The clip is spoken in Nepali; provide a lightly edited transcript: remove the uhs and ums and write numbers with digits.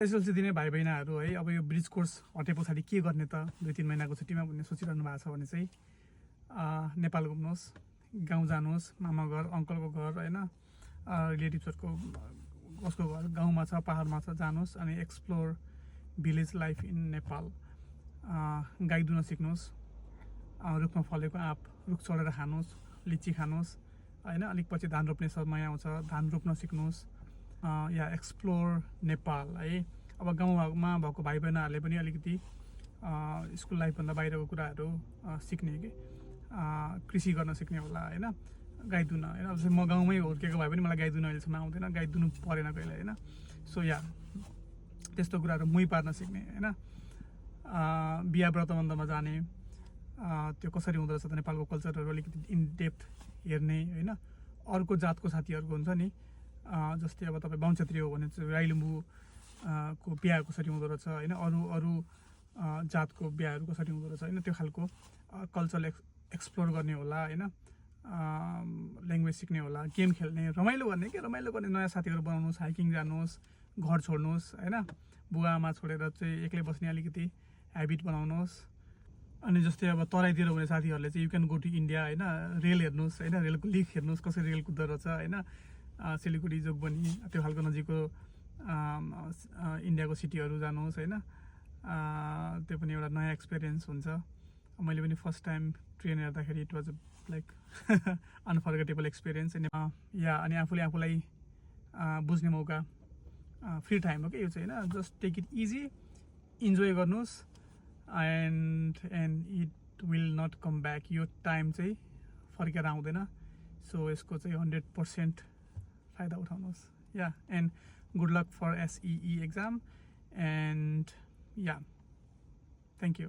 एसएलसी दिने भाइ बहिनीहरू है, अब यो ब्रिज कोर्स हटे पछाडि के गर्ने त 2-3 महिनाको छुट्टीमा भन्ने सोचिरहनु भएको छ भने चाहिँ नेपाल घुम्नुहोस्, गाउँ जानुहोस्, मामा घर, अङ्कलको घर होइन, रिलेटिभ्सहरूको कसको घर गाउँमा छ, पाहाडमा छ, जानुहोस् अनि explore village life in Nepal. गाई दुन सिक्नुहोस्, रुखमा फलेको आँप रुख चढेर खानुहोस्, लिची खानुहोस् होइन। अलिक पछि धान रोप्ने समय आउँछ, धान रोप्न सिक्नुहोस्, या एक्सप्लोर नेपाल है। अब गाउँमा भएको भाइ बहिनीहरूले पनि अलिकति स्कुल लाइफभन्दा बाहिरको कुराहरू सिक्ने कि कृषि गर्न सिक्ने होला होइन, गाई दुन होइन। अब म गाउँमै हुर्केको भए पनि मलाई गाई दुन अहिलेसम्म आउँदैन, गाई दुनु परेन कहिले होइन। सो या त्यस्तो कुराहरू मुही पार्न सिक्ने होइन। बिहा व्रतबन्धमा जाने, त्यो कसरी हुँदो रहेछ त नेपालको कल्चरहरू अलिकति इन डेप्थ हेर्ने होइन। अर्को जातको साथीहरूको हुन्छ नि, जस्तै अब तपाईँ बाहुन क्षेत्री हो भने चाहिँ राई लिम्बू को बिहा कसरी हुँदो रहेछ होइन, अरू जातको बिहाहरू कसरी हुँदो रहेछ होइन, त्यो खालको कल्चर एक्सप्लोर गर्ने होला होइन। ल्याङ्ग्वेज सिक्ने होला, गेम खेल्ने, रमाइलो गर्ने नयाँ साथीहरू बनाउनुहोस्, हाइकिङ जानुहोस्, घर छोड्नुहोस् होइन। बुवा आमा छोडेर चाहिँ एक्लै बस्ने अलिकति ह्याबिट बनाउनुहोस्। अनि जस्तै अब तराईतिर हुने साथीहरूले चाहिँ you can go to India होइन, रेल हेर्नुहोस् होइन, रेलको लिक हेर्नुहोस् कसरी रेल कुद्दो रहेछ होइन। सिलगढी, जोगबनी त्यो खालको नजिकको इन्डियाको सिटीहरू जानुहोस् होइन। त्यो पनि एउटा नयाँ एक्सपिरियन्स हुन्छ। मैले पनि फर्स्ट टाइम ट्रेन हेर्दाखेरि it was like unforgettable experience या। अनि आफूलाई बुझ्ने मौका, फ्री टाइम हो कि यो चाहिँ होइन। Just take it easy, enjoy गर्नुहोस् and it will not come back. यो टाइम चाहिँ फर्केर आउँदैन। सो यसको चाहिँ 100% फाइदा उठाउनुहोस् या। And good luck for SEE exam and या, थ्याङ्क यू।